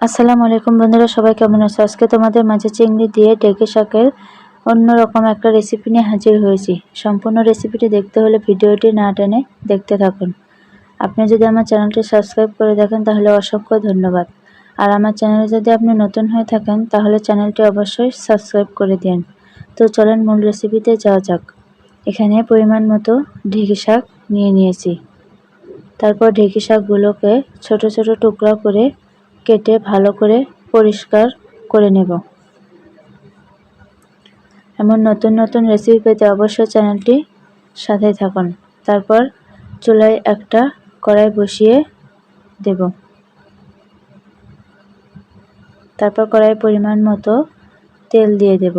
আসসালামু আলাইকুম বন্ধুরা, সবাই কেমন আছো? আজকে তোমাদের মাঝে চিংড়ি দিয়ে ঢেঁকি শাকের অন্যরকম একটা রেসিপি নিয়ে হাজির হয়েছি। সম্পূর্ণ রেসিপিটি দেখতে হলে ভিডিওটি না টেনে দেখতে থাকুন। আপনি যদি আমার চ্যানেলটি সাবস্ক্রাইব করে দেখেন তাহলে অসংখ্য ধন্যবাদ। আর আমার চ্যানেলে যদি আপনি নতুন হয়ে থাকেন তাহলে চ্যানেলটি অবশ্যই সাবস্ক্রাইব করে দিন। তো চলেন মূল রেসিপিতে যাওয়া যাক। এখানে পরিমাণ মতো ঢেঁকি শাক নিয়েছি। তারপর ঢেঁকি শাকগুলোকে ছোট ছোট টুকরা করে কেটে ভালো করে পরিষ্কার করে নেব। এমন নতুন নতুন রেসিপি পেতে অবশ্যই চ্যানেলটি সাথে থাকুন। তারপর চুলায় একটা কড়াই বসিয়ে দেব। তারপর কড়াই পরিমাণ মতো তেল দিয়ে দেব।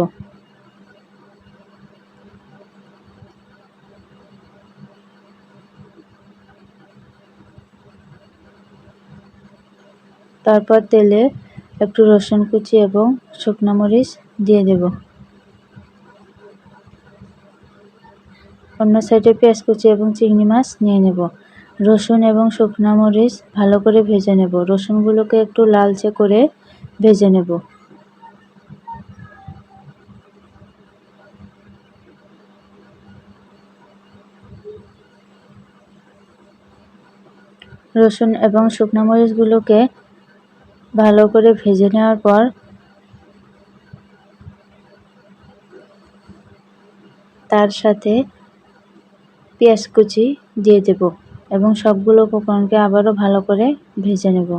তারপর তেলে একটু রসুন কুচি এবং শুকনো মরিচ দিয়ে দেব। অন্য সাইডে পেঁয়াজ কুচি এবং চিংড়ি মাছ নিয়ে নেব। রসুন এবং শুকনো মরিচ ভালো করে ভেজে নেব। রসুনগুলোকে একটু লালচে করে ভেজে নেব। রসুন এবং শুকনো মরিচগুলোকে ভালো করে ভেজে নেওয়ার পর তার সাথে পেঁয়াজ কুচি দিয়ে দেব এবং সবগুলো উপকরণকে আবারও ভালো করে ভেজে নেব।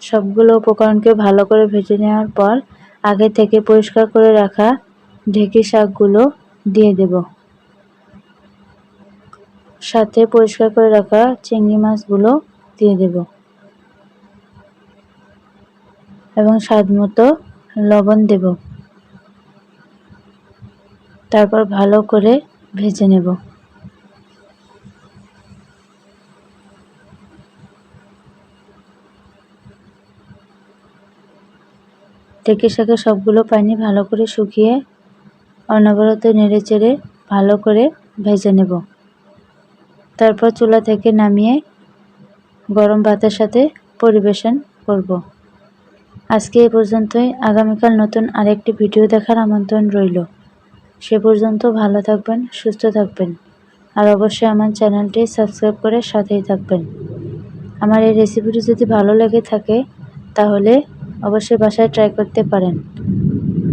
সবগুলো উপকরণকে ভালো করে ভেজে নেওয়ার পর আগে থেকে পরিষ্কার করে রাখা ঢেঁকি শাকগুলো দিয়ে দেব। সাথে পরিষ্কার করে রাখা চিংড়ি মাছগুলো দিয়ে দেব এবং স্বাদমতো লবণ দেব। তারপর ভালো করে ভেজে নেব। ঢেঁকি শাকের সবগুলো পানি ভালো করে শুকিয়ে অনবরত নেড়ে চেড়ে ভালো করে ভেজে নেব। তারপর চুলা থেকে নামিয়ে গরম ভাতের সাথে পরিবেশন করব। আজকে এই পর্যন্তই। আগামীকাল নতুন আরেকটি ভিডিও দেখার আমন্ত্রণ রইল। সে পর্যন্ত ভালো থাকবেন, সুস্থ থাকবেন আর অবশ্যই আমার চ্যানেলটি সাবস্ক্রাইব করে সাথেই থাকবেন। আমার এই রেসিপিটি যদি ভালো লেগে থাকে তাহলে অবশ্যই বাসায় ট্রাই করতে পারেন।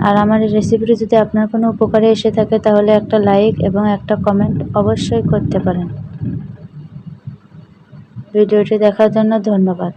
আর আমার এই রেসিপিটি যদি আপনার কোনো উপকারে এসে থাকে তাহলে একটা লাইক এবং একটা কমেন্ট অবশ্যই করতে পারেন। ভিডিওটি দেখার জন্য ধন্যবাদ।